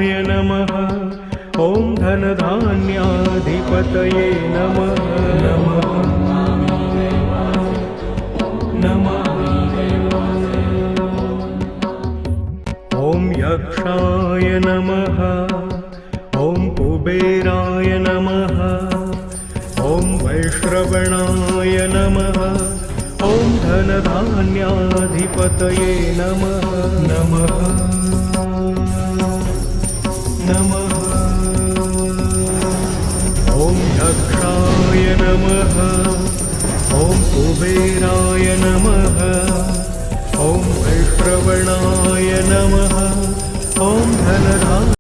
नमः। ॐ धनधान्याधिपतये नमः। ॐ यक्षाय नमः। ॐ कुबेराय नमः। ॐ वैश्रवणाय नमः। ॐ धनधान्याधिपतये नमः। ॐ यक्षाय नमः। ॐ कुबेराय नमः। ॐ वैश्रवणाय नमः। ॐ धनधान्याधिपतये